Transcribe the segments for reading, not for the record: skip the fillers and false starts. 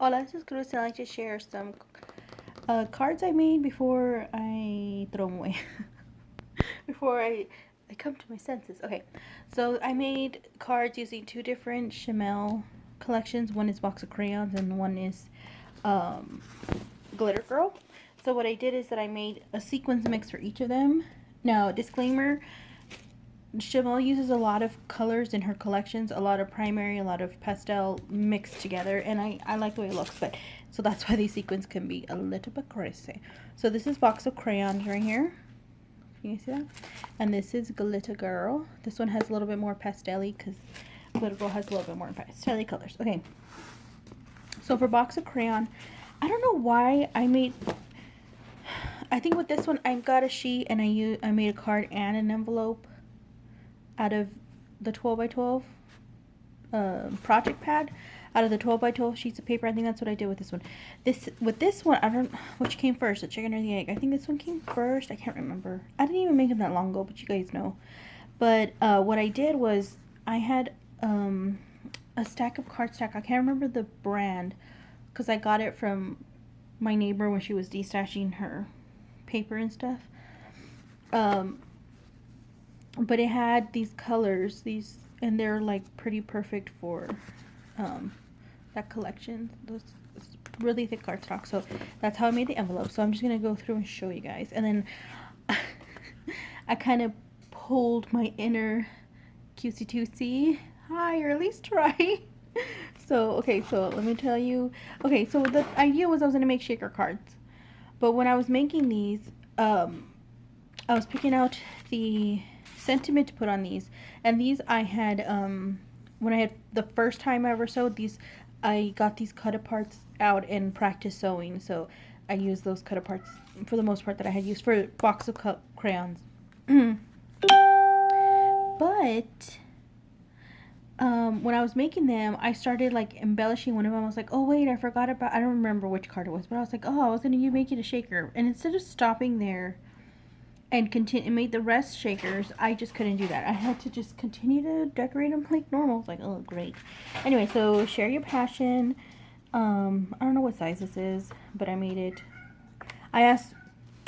Hola, this is Cruz, and I'd like to share some cards I made before I throw them away. before I come to my senses. Okay, so I made cards using two different Chamel collections. One is Box of Crayons, and one is um, Glitter Girl. So what I did is that I made a sequence mix for each of them. Now, disclaimer, Chanel uses a lot of colors in her collections, a lot of primary, a lot of pastel mixed together, and I like the way it looks, but so that's why these sequins can be a little bit crazy. So this is Box of Crayons right here. Can you see that? And this is Glitter Girl. This one has a little bit more pastel-y because Glitter Girl has a little bit more pastel-y colors. Okay. So for Box of Crayon, I don't know why I think with this one I got a sheet and I made a card and an envelope out of the 12 by 12 project pad, out of the 12 by 12 sheets of paper. I think that's what I did with this one. With this one, I don't which came first, the chicken or the egg. I think this one came first. I can't remember. I didn't even make them that long ago, but you guys know. But what I did was I had a stack of cardstock. I can't remember the brand because I got it from my neighbor when she was destashing her paper and stuff. But it had these colors, and they're like pretty perfect for that collection. Those really thick cardstock. So that's how I made the envelope. So I'm just gonna go through and show you guys, and then I kind of pulled my inner cutesy tootsie. Hi, or at least try. So okay, so let me tell you. Okay, so the idea was I was gonna make shaker cards, but when I was making these, I was picking out the sentiment to put on these, and these I had when I had the first time I ever sewed these, I got these cut aparts out and practiced sewing, so I used those cut aparts for the most part that I had used for box of crayons. But when I was making them, I started like embellishing one of them. I was like, oh wait, I forgot about, I don't remember which card it was, but I was like, oh, I was gonna make it a shaker, and instead of stopping there and continue made the rest shakers, I just couldn't do that. I had to just continue to decorate them like normal. It's like, oh great. Anyway, so share your passion. I don't know what size this is, but I made it. I asked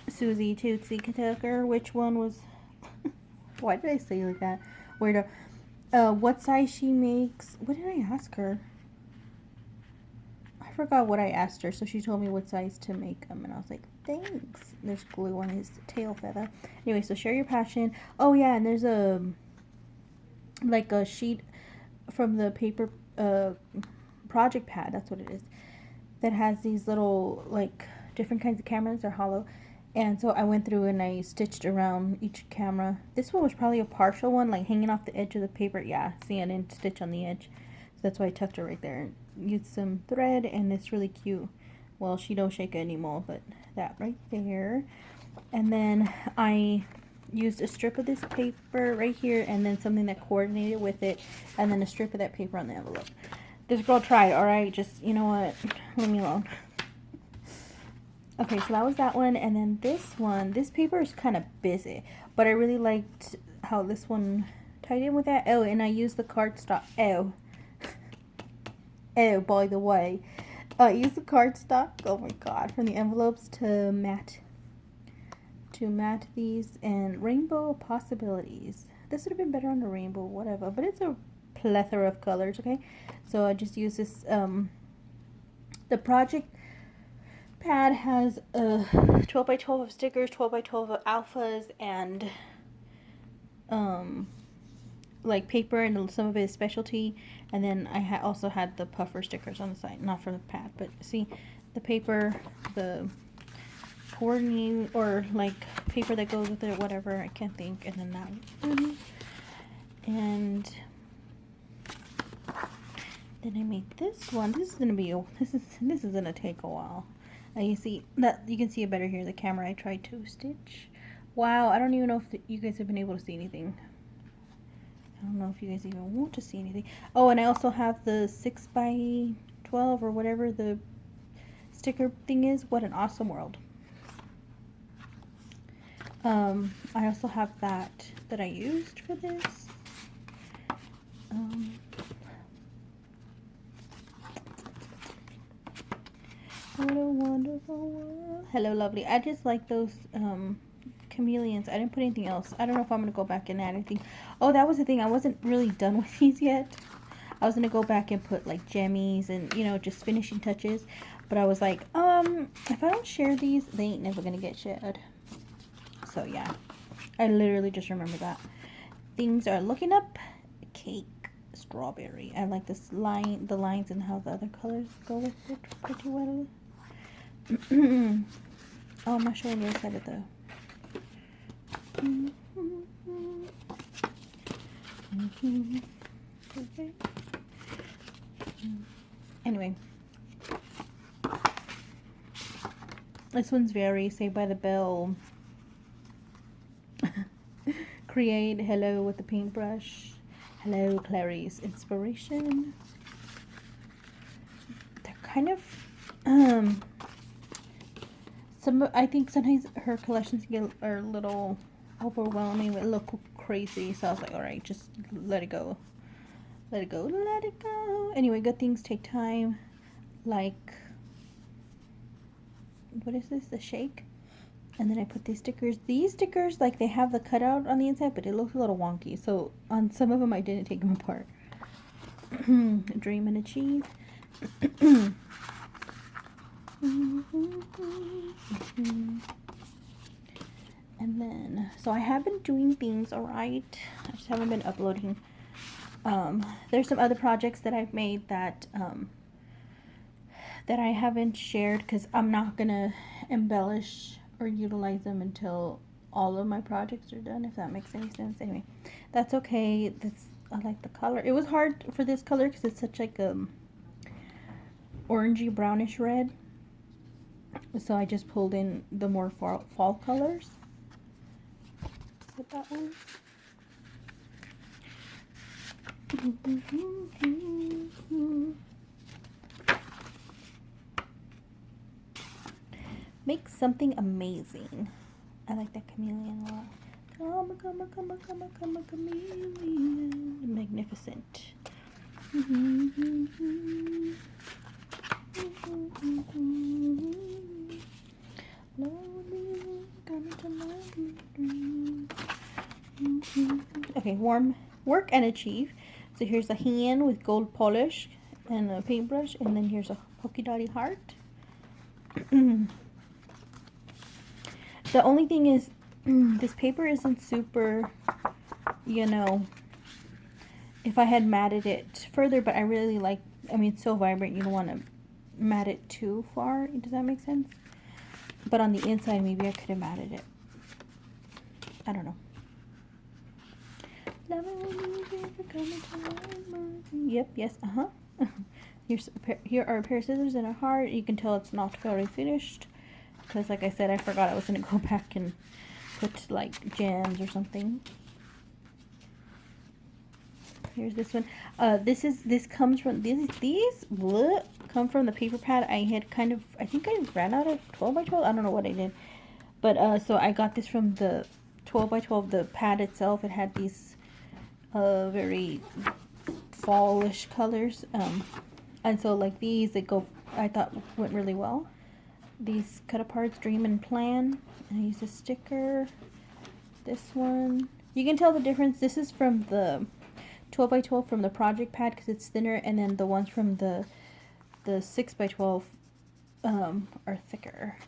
Susie Tootsie Tucker which one was why did I say it like that? Weirdo. What size she makes. What did I ask her? I forgot what I asked her, so she told me what size to make them, and I was like, thanks. There's glue on his tail feather. Anyway, so share your passion. Oh yeah, and there's a like a sheet from the paper project pad. That's what it is. That has these little like different kinds of cameras. They're hollow. And so I went through and I stitched around each camera. This one was probably a partial one, like hanging off the edge of the paper. Yeah, see, I didn't stitch on the edge. So that's why I tucked it right there. Used some thread, and it's really cute. Well, she don't shake it anymore, but that right there. And then I used a strip of this paper right here, and then something that coordinated with it, and then a strip of that paper on the envelope. This girl tried, alright? Just, you know what? Leave me alone. Okay, so that was that one, and then this one, this paper is kind of busy, but I really liked how this one tied in with that. Oh, and I used the cardstock. Oh, by the way, I used the cardstock, oh my god, from the envelopes to matte these, and rainbow possibilities. This would have been better on the rainbow, whatever, but it's a plethora of colors, okay? So I just used this, the project pad has 12 by 12 of stickers, 12 by 12 of alphas, and like paper, and some of it is specialty. And then I also had the puffer stickers on the side, not for the pad, but see the paper, the coordinating or like paper that goes with it, whatever, I can't think. And then that one, and then I made this one. This is gonna take a while. You see that, you can see it better here. The camera, I tried to stitch. Wow, I don't even know if you guys have been able to see anything. I don't know if you guys even want to see anything. Oh, and I also have the 6 by 12 or whatever the sticker thing is. What an awesome world. I also have that I used for this. What a wonderful world. Hello, lovely. I just like those chameleons. I didn't put anything else. I don't know if I'm going to go back and add anything. Oh, that was the thing. I wasn't really done with these yet. I was going to go back and put like jammies and, you know, just finishing touches. But I was like, if I don't share these, they ain't never going to get shared. So, yeah. I literally just remember that. Things are looking up. Cake. Strawberry. I like this line, the lines and how the other colors go with it pretty well. Oh, I'm not showing the other side of the... Okay. Anyway. This one's very Saved by the Bell. Create hello with the paintbrush. Hello, Clary's inspiration. They're kind of I think sometimes her collections are a little overwhelming, a little crazy. So I was like, all right, just let it go. Let it go. Let it go. Anyway, good things take time. Like, what is this? The shake. And then I put these stickers. These stickers, like, they have the cutout on the inside, but it looks a little wonky. So on some of them, I didn't take them apart. Dream and achieve. And then, so I have been doing things all right. I just haven't been uploading. There's some other projects that I've made that that I haven't shared because I'm not gonna embellish or utilize them until all of my projects are done, if that makes any sense. Anyway, that's okay. I like the color. It was hard for this color because it's such like orangey brownish red. So I just pulled in the more fall colors with that one. Make something amazing. I like that chameleon a lot. Come, chameleon. Magnificent. Okay, warm, work and achieve. So here's a hand with gold polish and a paintbrush, and then here's a polka dotty heart. The only thing is, this paper isn't super, you know, if I had matted it further, but I really like, I mean, it's so vibrant, you don't want to matte it too far. Does that make sense? But on the inside, maybe I could have matted it. I don't know. Yep, yes, Here are a pair of scissors and a heart. You can tell it's not very finished. Because, like I said, I forgot I was going to go back and put, like, gems or something. Here's this one. This comes from, these come from the paper pad. I had kind of, I think I ran out of 12 by 12. I don't know what I did. But, so I got this from the 12 by 12, the pad itself. It had these very fallish colors. And so, like, these, they go, I thought went really well. These cut aparts, dream and plan. I use a sticker. This one, you can tell the difference. This is from the 12 by 12 from the project pad because it's thinner, and then the ones from the 6 by 12 are thicker.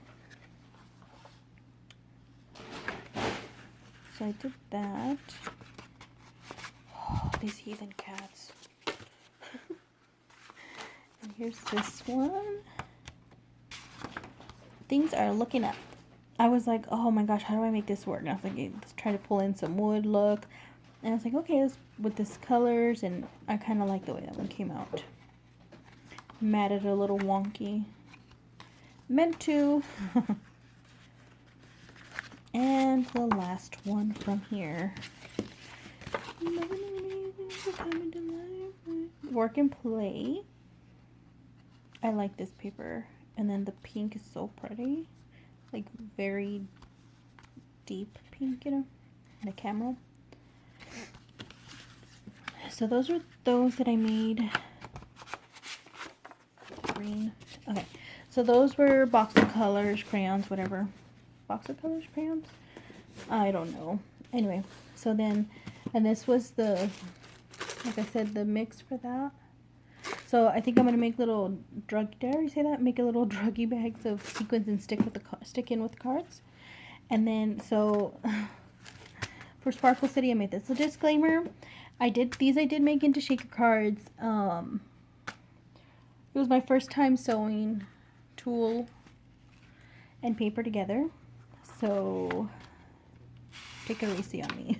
So I did that. Oh, these heathen cats. And here's this one. Things are looking up. I was like, oh my gosh, how do I make this work? And I was like, let's try to pull in some wood look. And I was like, okay, let's, with this colors, and I kind of like the way that one came out. Matted a little wonky. Meant to. And the last one from here. Work and play. I like this paper. And then the pink is so pretty. Like very deep pink, you know, in the camera. So those are those that I made. Green. Okay. So those were box of colors, crayons, whatever. Box of colors, crayons? I don't know. Anyway, so then, and this was the, like I said, the mix for that. So I think I'm gonna make little did I already say that? Make a little druggy bags of sequins and stick in with the cards. And then so for Sparkle City I made this. So disclaimer, I did make into shaker cards. It was my first time sewing tulle and paper together. So take it easy on me.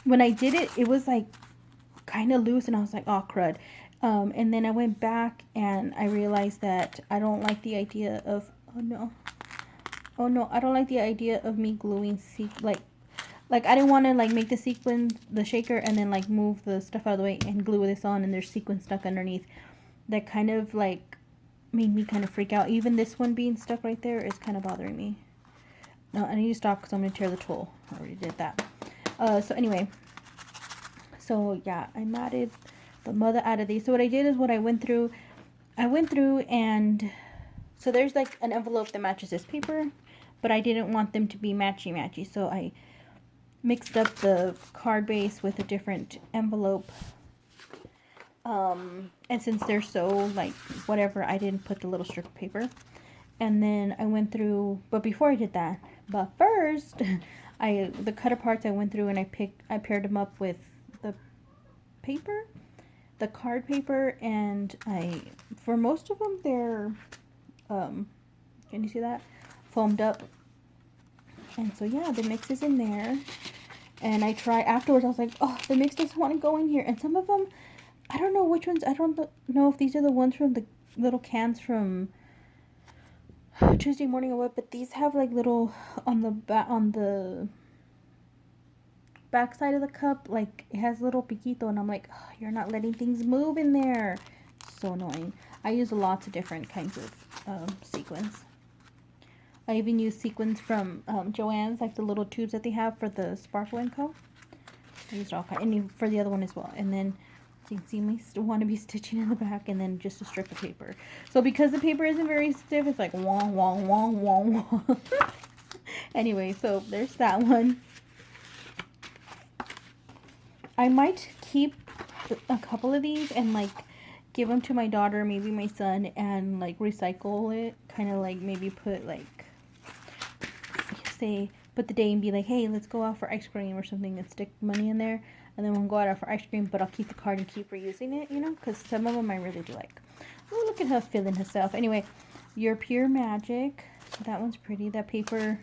When I did it, it was like kind of loose and I was like, oh crud. And then I went back and I realized that I don't like the idea of, I don't like the idea of me gluing like I didn't want to like make the sequin, the shaker, and then like move the stuff out of the way and glue this on and there's sequin stuck underneath. That kind of like made me kind of freak out. Even this one being stuck right there is kind of bothering me. No, I need to stop because I'm going to tear the tulle. I already did that. So anyway, so yeah, I matted the mother out of these. So what I did is I went through and so there's like an envelope that matches this paper, but I didn't want them to be matchy. So I mixed up the card base with a different envelope. And since they're so like whatever, I didn't put the little strip of paper. And then I went through, but before I did that, but first, the cut aparts I went through and I paired them up with the paper, the card paper, and for most of them they're, can you see that? Foamed up. And so yeah, the mix is in there. And I tried afterwards, I was like, oh, the mix doesn't want to go in here. And some of them, I don't know which ones, I don't know if these are the ones from the little cans from Tuesday Morning or what, but these have like little on the back side of the cup, like it has a little piquito, and I'm like, oh, you're not letting things move in there. So annoying. I use lots of different kinds of sequins. I even use sequins from Joann's, like the little tubes that they have for the Sparkle & Co. I used all kinds, and for the other one as well. And then you can see me want to be stitching in the back, and then just a strip of paper. So because the paper isn't very stiff, it's like wong, wong, wong, wong, wong. Anyway, so there's that one. I might keep a couple of these and like give them to my daughter, maybe my son, and like recycle it. Kind of like maybe put like, say, put the day and be like, hey, let's go out for ice cream or something and stick money in there. And then we'll go out for ice cream, but I'll keep the card and keep reusing it, you know, because some of them I really do like. Oh, look at her feeling herself. Anyway, your Pure Magic. That one's pretty. That paper.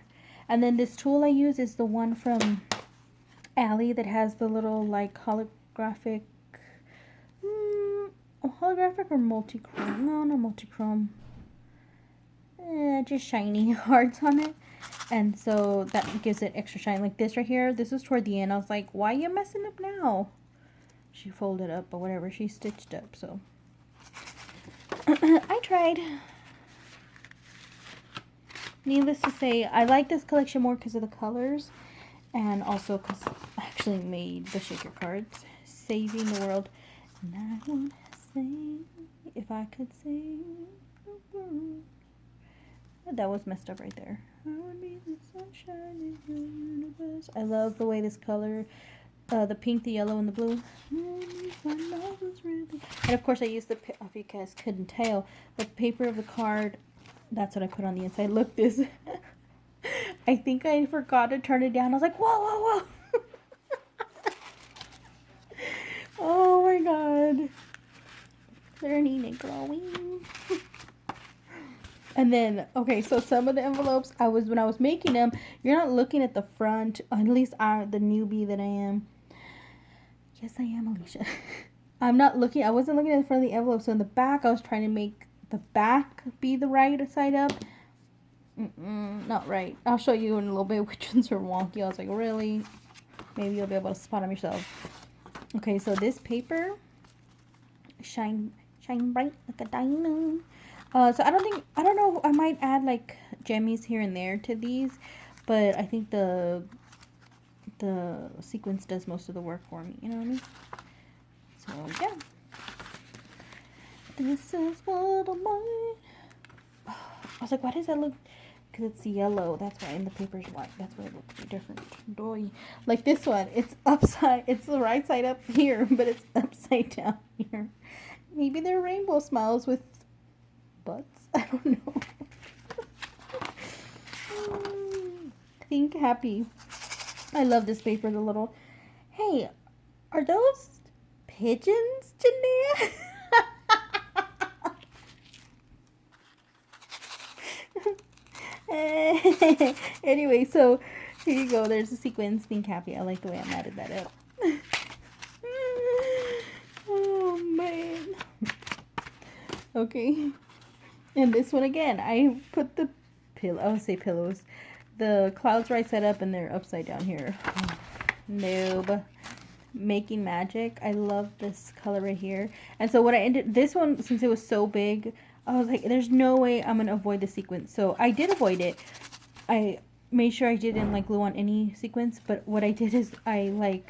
And then this tulle I use is the one from Allie that has the little, like, holographic. Holographic or multi-chrome? No, not multi-chrome. Just shiny hearts on it. And so that gives it extra shine. Like this right here, this is toward the end. I was like, why are you messing up now? She folded up or whatever. She stitched up, so. I tried. Needless to say, I like this collection more because of the colors. And also because I actually made the shaker cards. Saving the world. And I want to sing, if I could sing. That was messed up right there. I would be the sunshine in the universe. I love the way this color, the pink, the yellow, and the blue. And of course I used if you guys couldn't tell, the paper of the card, that's what I put on the inside. Look, this. I think I forgot to turn it down. I was like, whoa, whoa, whoa. Oh my god. Learning and growing. And then, okay, so some of the envelopes, when I was making them, you're not looking at the front, at least the newbie that I am. Yes, I am, Alicia. I wasn't looking at the front of the envelope, so in the back, I was trying to make the back be the right side up. Not right. I'll show you in a little bit which ones are wonky. I was like, really? Maybe you'll be able to spot them yourself. Okay, so this paper, shine bright like a diamond. So I don't know, I might add like jemmies here and there to these, but I think the sequence does most of the work for me, you know what I mean? So yeah. This is what I might. I was like, why does that look? Because it's yellow. That's why. And the paper's white. That's why it looks different. Doy. Like this one. It's upside. It's the right side up here, but it's upside down here. Maybe they're rainbow smiles with butts. I don't know. Think happy. I love this paper. The little. Hey, are those pigeons, Janaea? Anyway, so here you go. There's a sequence. Think happy. I like the way I added that up. Oh man. Okay. And this one again, I put the pillow. I would say pillows. The clouds right side up and they're upside down here. Noob. Making magic. I love this color right here. And so what I ended, this one, since it was so big, I was like, there's no way I'm going to avoid the sequence. So I did avoid it. I made sure I didn't like glue on any sequence. But what I did is I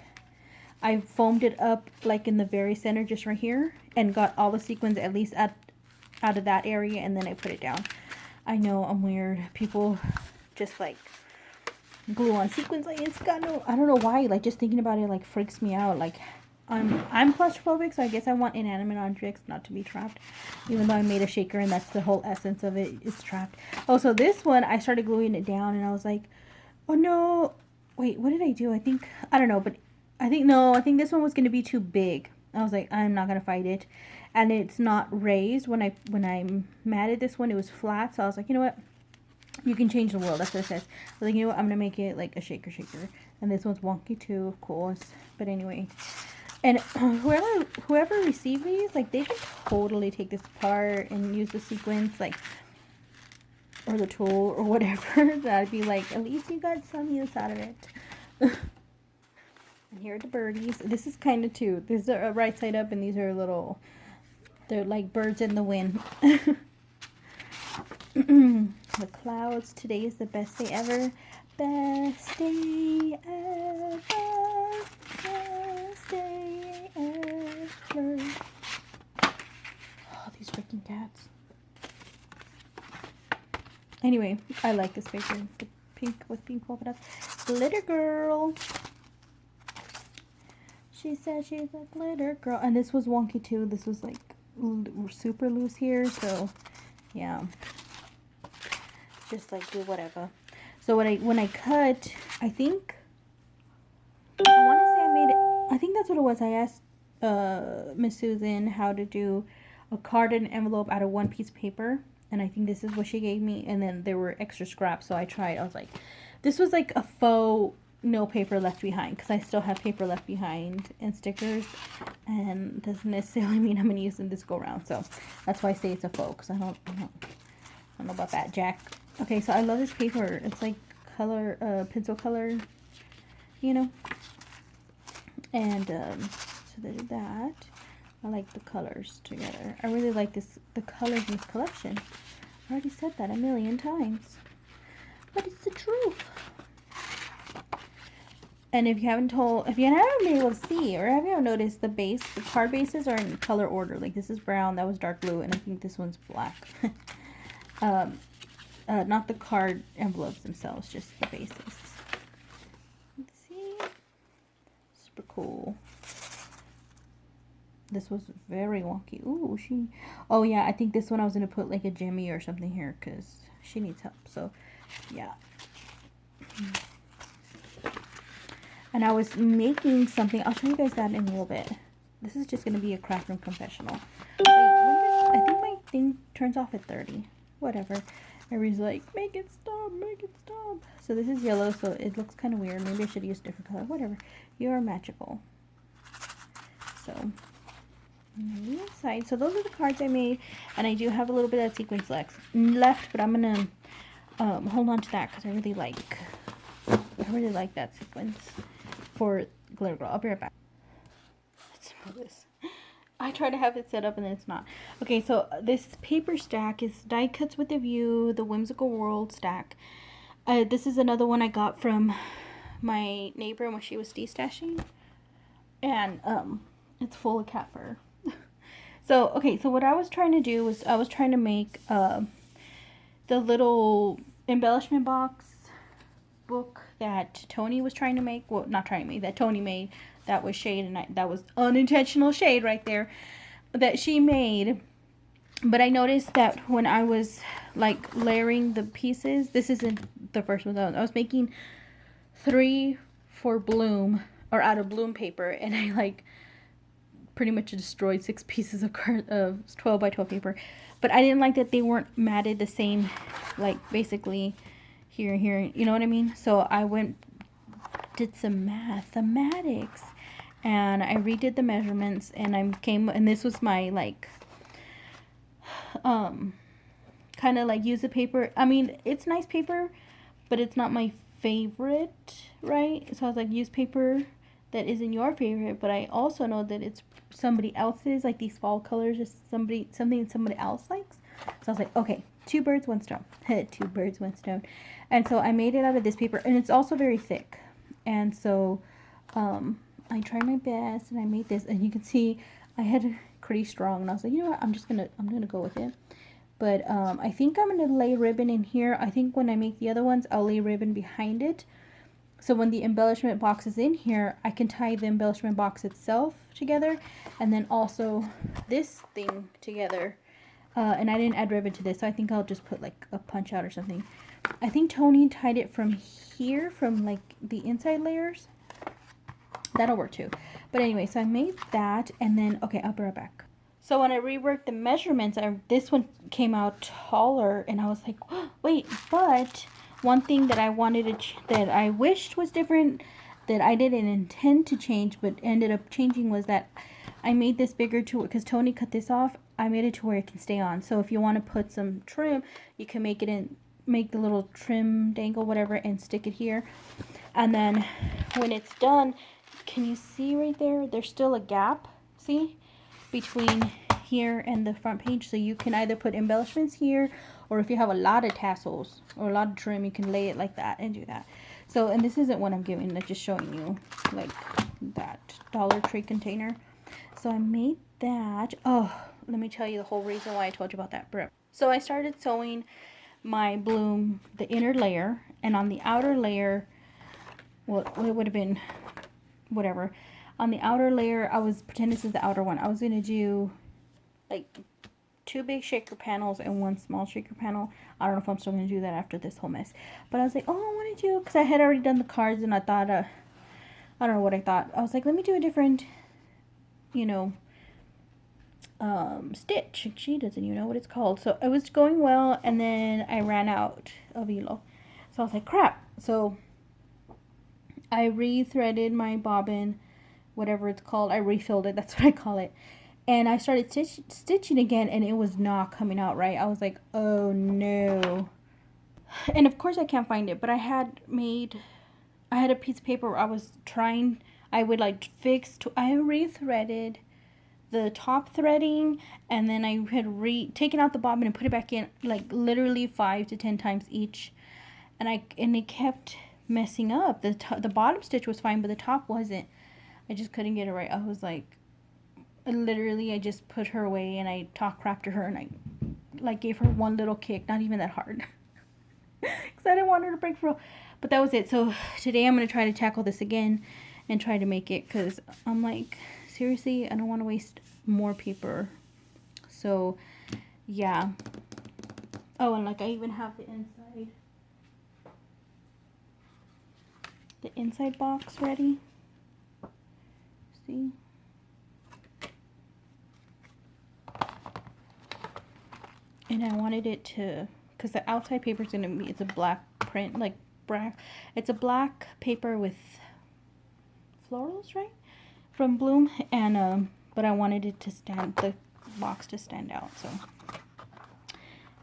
foamed it up like in the very center, just right here. And got all the sequins at least out of that area. And then I put it down. I know I'm weird. People just like glue on sequins. Like it's got no, I don't know why. Like just thinking about it like freaks me out. Like I'm claustrophobic, so I guess I want inanimate objects not to be trapped. Even though I made a shaker and that's the whole essence of it, it's trapped. Oh, so this one, I started gluing it down and I was like, oh no. Wait, what did I do? I don't know, but I think this one was going to be too big. I was like, I'm not going to fight it. And it's not raised. When I matted this one, it was flat. So I was like, you know what? You can change the world. That's what it says. I was like, you know what? I'm going to make it like a shaker. And this one's wonky too, of course. But anyway. And whoever received these, like, they can totally take this apart and use the sequence, like, or the tool or whatever. That'd be like, at least you got some use out of it. And here are the birdies. This is kind of too. These are right side up, and these are little. They're like birds in the wind. The clouds. Today is the best day ever. Best day ever. Best day ever. Oh, these freaking cats. Anyway, I like this paper. The pink with pink polka dots. Glitter girl. She said she's a glitter girl. And this was wonky too. This was like super loose here. So, yeah. Just like do whatever. So when I cut, I think I want to say I made it. I think that's what it was. I asked Miss Susan how to do a card and envelope out of one piece of paper, and I think this is what she gave me. And then there were extra scraps, so I tried. I was like, this was like a faux no paper left behind, because I still have paper left behind and stickers, and doesn't necessarily mean I'm gonna use them this go around. So that's why I say it's a faux. Because I don't know about that, Jack. Okay, so I love this paper. It's like color, pencil color, you know. And so there's that. I like the colors together. I really like the colors in this collection. I already said that a million times, but it's the truth. And if you haven't been able to see, or have you noticed, the card bases are in color order. Like this is brown, that was dark blue, and I think this one's black. Not the card envelopes themselves, just the bases. Let's see. Super cool. This was very wonky. Ooh, oh yeah, I think this one I was going to put like a Jimmy or something here because she needs help. So, yeah. And I was making something. I'll show you guys that in a little bit. This is just going to be a Craftroom Confessional. Wait, I think my thing turns off at 30. Whatever. Everybody's like, make it stop, make it stop. So this is yellow, so it looks kind of weird. Maybe I should use a different color. Whatever. You are magical. So, the inside. So those are the cards I made. And I do have a little bit of sequins left. But I'm going to hold on to that because I really like that sequence for Glitter Girl. I'll be right back. Let's move this. I try to have it set up and then it's not. Okay, so this paper stack is Die Cuts with a View, the Whimsical World stack. This is another one I got from my neighbor when she was de-stashing. And it's full of cat fur. So, okay, so what I was trying to do was I was trying to make the little embellishment box book that Tony was trying to make. Well, not trying to make, that Tony made. That was shade, and that was unintentional shade right there that she made. But I noticed that when I was like layering the pieces, this isn't the first one. I was making 3 for Bloom, or out of Bloom paper, and I like pretty much destroyed 6 pieces of 12 by 12 paper. But I didn't like that they weren't matted the same, like basically here and here, you know what I mean? So I did some mathematics, and I redid the measurements, and and this was my like kind of like use the paper. I mean, it's nice paper, but it's not my favorite, right? So I was like, use paper that isn't your favorite, but I also know that it's somebody else's, like these fall colors, just something somebody else likes. So I was like, okay, 2 birds, 1 stone. 2 birds, 1 stone. And so I made it out of this paper, and it's also very thick. And so I tried my best, and I made this, and you can see I had pretty strong, and I was like, you know what, I'm gonna go with it. But I think I'm gonna lay ribbon in here. I think when I make the other ones, I'll lay ribbon behind it. So when the embellishment box is in here, I can tie the embellishment box itself together, and then also this thing together. And I didn't add ribbon to this, so I think I'll just put like a punch out or something. I think Tony tied it from here, from like the inside layers. That'll work too. But anyway, so I made that, and then, okay, I'll be right back. So when I reworked the measurements, this one came out taller, and I was like, oh, wait, but one thing that I wanted to, that I wished was different, that I didn't intend to change, but ended up changing, was that I made this bigger too, because Tony cut this off. I made it to where it can stay on. So if you want to put some trim, you can make the little trim dangle, whatever, and stick it here. And then when it's done, can you see right there? There's still a gap, see, between here and the front page. So you can either put embellishments here, or if you have a lot of tassels or a lot of trim, you can lay it like that and do that. So, and this isn't what I'm giving, I'm just showing you like that Dollar Tree container. So I made that. Oh, let me tell you the whole reason why I told you about that. So I started sewing my Bloom, the inner layer, and on the outer layer, well, it would have been whatever. On the outer layer, I was pretend this is the outer one. I was gonna do like 2 big shaker panels and 1 small shaker panel. I don't know if I'm still gonna do that after this whole mess. But I was like, oh, I want to do, because I had already done the cards, and I thought, I don't know what I thought. I was like, let me do a different, you know, stitch. She doesn't even know what it's called. So it was going well, and then I ran out of hilo. So I was like, crap. So I re-threaded my bobbin, whatever it's called. I refilled it. That's what I call it. And I started stitching again, and it was not coming out right. I was like, oh no. And of course I can't find it, but I had a piece of paper where I would like I re-threaded the top threading, and then I had taken out the bobbin and put it back in, like literally 5 to 10 times each. And it kept messing up. The bottom stitch was fine, but the top wasn't. I just couldn't get it right. I was like, literally, I just put her away, and I talk crap to her, and I like gave her one little kick, not even that hard, because I didn't want her to break for real. But that was it. So today I'm going to try to tackle this again and try to make it, because I'm like, seriously, I don't want to waste more paper. So yeah. Oh, and like I even have the inside box ready. See? And I wanted it to, because the outside paper is going to be, it's a black print, like black. It's a black paper with florals, right? From Bloom. And, but I wanted it to the box to stand out. So,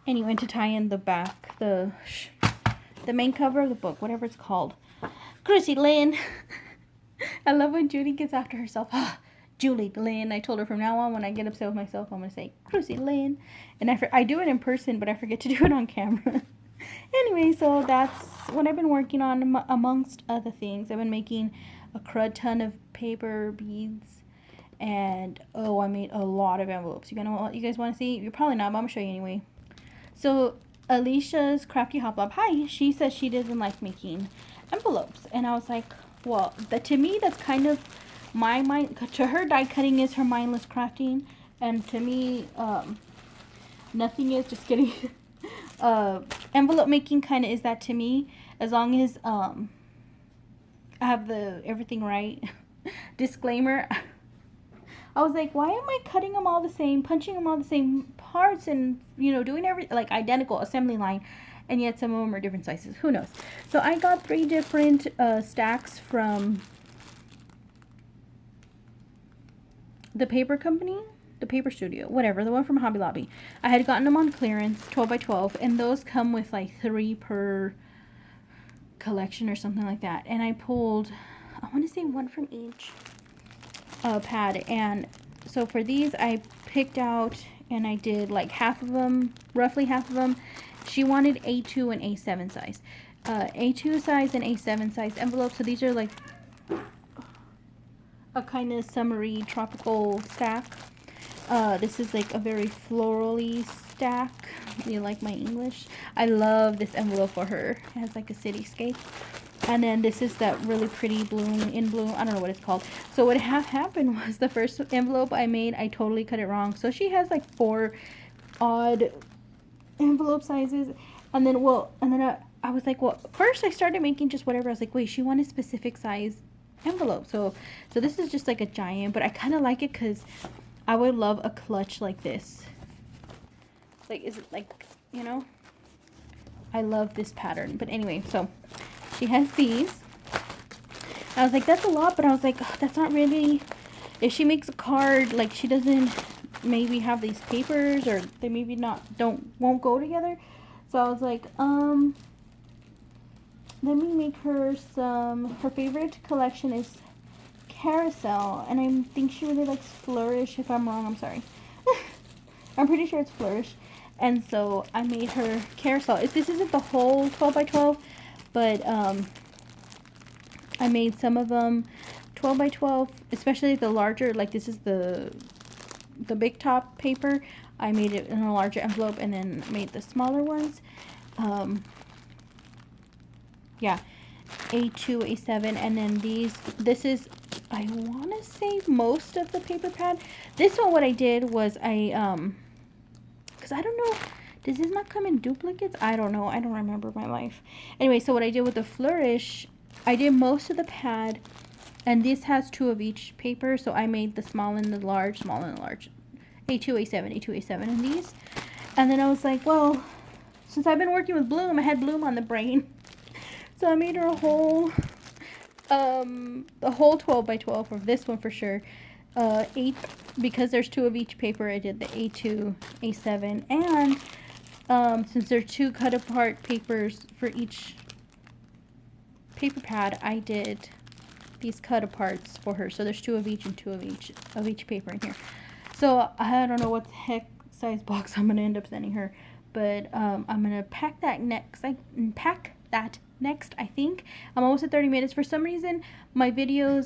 anyway, to tie in the back, the main cover of the book, whatever it's called. Chrissy Lynn. I love when Judy gets after herself. Julie Lynn. I told her from now on, when I get upset with myself, I'm going to say, Chrissy Lynn. And I do it in person, but I forget to do it on camera. Anyway, so that's what I've been working on, amongst other things. I've been making a crud ton of paper beads. And, oh, I made a lot of envelopes. You guys want to see? You're probably not, but I'm going to show you anyway. So, Alicia's Crafty Hoplop, hi, she says she doesn't like making envelopes. And I was like, well, to me, that's kind of my mind. To her, die cutting is her mindless crafting. And to me, nothing is. Just kidding. Envelope making kind of is that to me. As long as I have everything right. Disclaimer. I was like, why am I cutting them all the same, punching them all the same parts, and doing like identical assembly line, and yet some of them are different sizes. Who knows? So I got 3 different stacks from the paper company, the paper studio, whatever, the one from Hobby Lobby. I had gotten them on clearance, 12 by 12, and those come with like 3 per collection or something like that. And I pulled, I want to say 1 from each pad. And so for these, I picked out and I did like half of them, roughly half of them. She wanted A2 and A7 size. A2 size and A7 size envelopes. So these are like a kind of summery tropical stack. This is like a very florally stack. You like my English? I love this envelope for her. It has like a cityscape. And then this is that really pretty bloom, I don't know what it's called. So what happened was the first envelope I made, I totally cut it wrong. So she has like 4 odd envelope sizes. And then, I was like, well, first I started making just whatever. I was like, wait, she wanted specific size envelope. So this is just like a giant, but I kind of like it because I would love a clutch like this. Like, is it like, I love this pattern. But anyway, so she has these. I was like, that's a lot, but I was like, oh, that's not really. If she makes a card, like she doesn't maybe have these papers, or they maybe won't go together. So I was like, let me make her her favorite collection is Carousel, and I think she really likes Flourish. If I'm wrong, I'm sorry. I'm pretty sure it's Flourish. And so I made her Carousel. This isn't the whole 12 by 12, but I made some of them 12 by 12, especially the larger, like this is the big top paper. I made it in a larger envelope and then made the smaller ones. Yeah, A2, A7, and then this is, I want to say most of the paper pad. This one, what I did was because I don't know, does this not come in duplicates? I don't know. I don't remember my life. Anyway, so what I did with the Flourish, I did most of the pad, and this has 2 of each paper, so I made the small and the large, small and the large. A2, A7, A2, A7, and these. And then I was like, well, since I've been working with Bloom, I had Bloom on the brain. So I made her a whole, the whole 12 by 12 for this one for sure. 8, because there's 2 of each paper, I did the A2, A7, and since there are 2 cut apart papers for each paper pad, I did these cut aparts for her. So there's 2 of each and 2 of each paper in here. So I don't know what the heck size box I'm gonna end up sending her, but I'm gonna pack that next. I think I'm almost at 30 minutes. For some reason, my video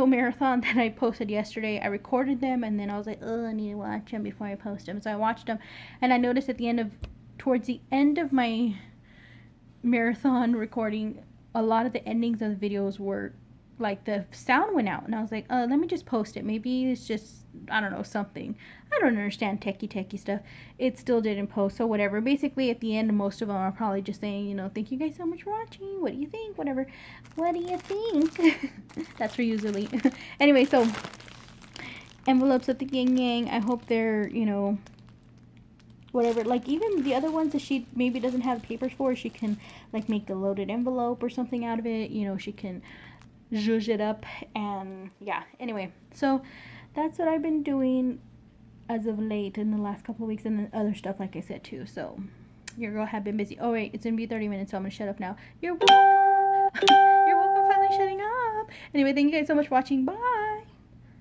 marathon that I posted yesterday, I recorded them and then I was like, oh, I need to watch them before I post them. So I watched them, and I noticed towards the end of my marathon recording, a lot of the endings of the videos were like the sound went out, and I was like, let me just post it. Maybe it's just, I don't know, something. I don't understand techie stuff. It still didn't post, so whatever. Basically, at the end, most of them are probably just saying, thank you guys so much for watching. What do you think? Whatever. What do you think? That's for usually. Anyway, so envelopes at the Yin Yang. I hope they're, whatever. Like, even the other ones that she maybe doesn't have papers for, she can, like, make a loaded envelope or something out of it. She can zhuzh it up, and yeah. Anyway, so that's what I've been doing as of late in the last couple of weeks, and then other stuff, like I said, too. So your girl have been busy. Oh wait, it's gonna be 30 minutes, so I'm gonna shut up now. You're welcome. You're welcome. Finally shutting up. Anyway, thank you guys so much for watching. Bye.